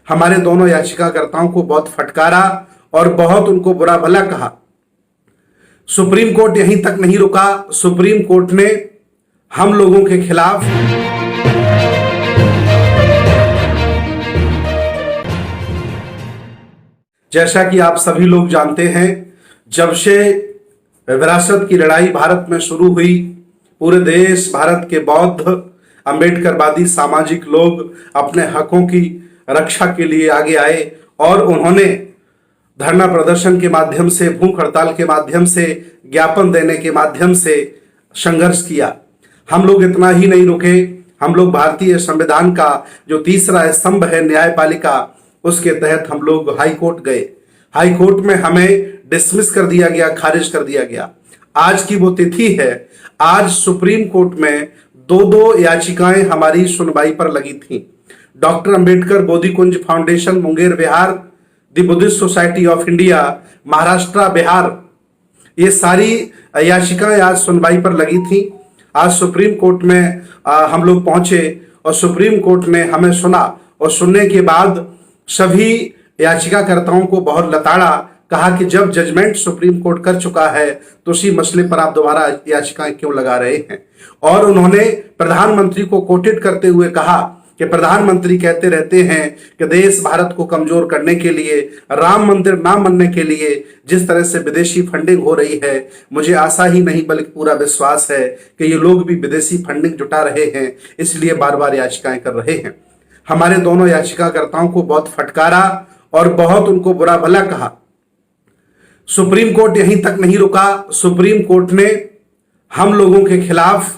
हमारे दोनों याचिकाकर्ताओं को बहुत फटकारा और बहुत उनको बुरा भला कहा। सुप्रीम कोर्ट यहीं तक नहीं रुका, सुप्रीम कोर्ट ने हम लोगों के खिलाफ जैसा कि आप सभी लोग जानते हैं, जब से विरासत की लड़ाई भारत में शुरू हुई, पूरे देश भारत के बौद्ध अंबेडकरवादी सामाजिक लोग अपने हकों की रक्षा के लिए आगे आए और उन्होंने धरना प्रदर्शन के माध्यम से, भूख हड़ताल के माध्यम से, ज्ञापन देने के माध्यम से संघर्ष किया। हम लोग इतना ही नहीं रुके, हम लोग भारतीय संविधान का जो तीसरा स्तंभ है न्यायपालिका, उसके तहत हम लोग हाई कोर्ट गए। हाई कोर्ट में हमें डिसमिस कर दिया गया, खारिज कर दिया गया। आज की वो तिथि है, आज सुप्रीम कोर्ट में दो याचिकाएं हमारी सुनवाई पर लगी थी। Doctor Ambedkar Bodhikunj foundation Munger Bihar, the Buddhist society of India Maharashtra Bihar, ये सारी याचिकाएं आज सुनवाई पर लगी थी। आज सुप्रीम कोर्ट में हम लोग पहुंचे और सुप्रीम कोर्ट ने हमें सुना और सुनने के बाद सभी याचिकाकर्ताओं को बहुत लताड़ा, कहा कि जब जजमेंट सुप्रीम कोर्ट कर चुका है तो उसी मसले पर आप दोबारा याचिकाएं क्यों लगा रहे हैं। और उन्होंने प्रधानमंत्री को कोटेड करते हुए कहा कि प्रधानमंत्री कहते रहते हैं कि देश भारत को कमजोर करने के लिए, राम मंदिर ना बनने के लिए जिस तरह से विदेशी फंडिंग हो रही है, मुझे आशा ही नहीं बल्कि पूरा विश्वास है कि ये लोग भी विदेशी फंडिंग जुटा रहे हैं, इसलिए बार बार याचिकाएं कर रहे हैं। हमारे दोनों याचिकाकर्ताओं को बहुत फटकारा और बहुत उनको बुरा भला कहा। सुप्रीम कोर्ट यहीं तक नहीं रुका, सुप्रीम कोर्ट ने हम लोगों के खिलाफ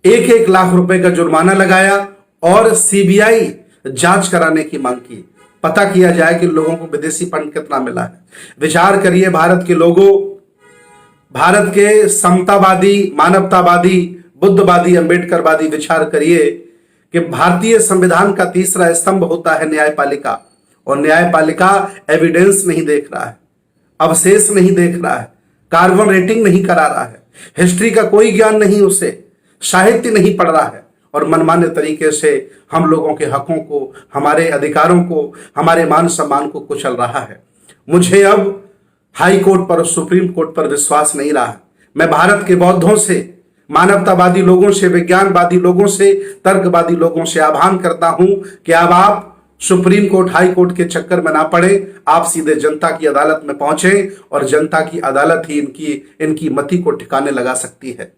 1-1 लाख रुपए का जुर्माना लगाया और सीबीआई जांच कराने की मांग की। पता किया जाए कि लोगों को विदेशी फंड कितना मिला है। विचार करिए भारत के लोगों, भारत के समतावादी, मानवतावादी, बुद्धवादी, अंबेडकरवादी विचार करिए कि भारतीय संविधान का तीसरा स्तंभ होता है न्यायपालिका, और न्यायपालिका एविडेंस नहीं देख रहा है, अवशेष नहीं देख रहा है, कार्बन रेटिंग नहीं करा रहा है, हिस्ट्री का कोई ज्ञान नहीं, उसे साहित्य नहीं पढ़ रहा है और मनमाने तरीके से हम लोगों के हकों को, हमारे अधिकारों को, हमारे मान सम्मान को कुचल रहा है। मुझे अब हाई कोर्ट पर और सुप्रीम कोर्ट पर विश्वास नहीं रहा है। मैं भारत के बौद्धों से, मानवतावादी लोगों से, विज्ञानवादी लोगों से, तर्कवादी लोगों से आह्वान करता हूं कि अब आप सुप्रीम कोर्ट, हाई कोर्ट के चक्कर में ना पड़े, आप सीधे जनता की अदालत में पहुंचे और जनता की अदालत ही इनकी मति को ठिकाने लगा सकती है।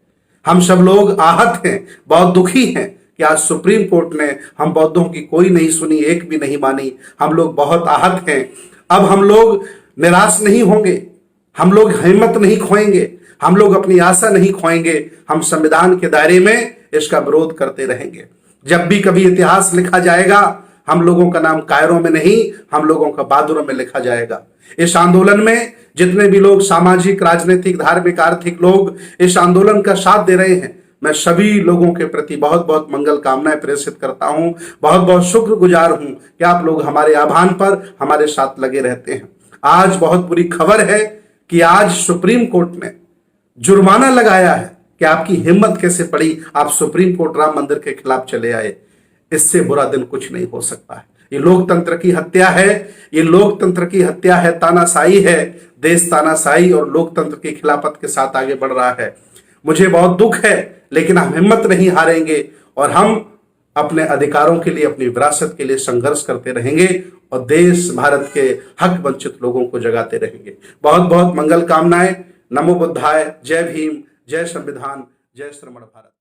हम सब लोग आहत हैं, बहुत दुखी हैं कि आज सुप्रीम कोर्ट ने हम बौद्धों की कोई नहीं सुनी, एक भी नहीं मानी। हम लोग बहुत आहत हैं। अब हम लोग निराश नहीं होंगे, हम लोग हिम्मत नहीं खोएंगे, हम लोग अपनी आशा नहीं खोएंगे। हम संविधान के दायरे में इसका विरोध करते रहेंगे। जब भी कभी इतिहास लिखा जाएगा, हम लोगों का नाम कायरों में नहीं, हम लोगों का बहादुरों में लिखा जाएगा। इस आंदोलन में जितने भी लोग सामाजिक, राजनीतिक, धार्मिक, आर्थिक लोग इस आंदोलन का साथ दे रहे हैं, मैं सभी लोगों के प्रति बहुत बहुत मंगल कामनाएं प्रेषित करता हूं। बहुत बहुत शुक्रगुजार हूं कि आप लोग हमारे आह्वान पर हमारे साथ लगे रहते हैं। आज बहुत बुरी खबर है कि आज सुप्रीम कोर्ट ने जुर्माना लगाया है कि आपकी हिम्मत कैसे पड़ी, आप सुप्रीम कोर्ट राम मंदिर के खिलाफ चले आए। इससे बुरा दिन कुछ नहीं हो सकता है। ये लोकतंत्र की हत्या है, ये लोकतंत्र की हत्या है, तानाशाही है। देश तानाशाही और लोकतंत्र की खिलाफत के साथ आगे बढ़ रहा है। मुझे बहुत दुख है, लेकिन हम हिम्मत नहीं हारेंगे और हम अपने अधिकारों के लिए, अपनी विरासत के लिए संघर्ष करते रहेंगे और देश भारत के हक वंचित लोगों को जगाते रहेंगे। बहुत बहुत मंगल कामनाएं। नमो बुद्धाय। जय भीम, जय संविधान, जय श्रमण भारत।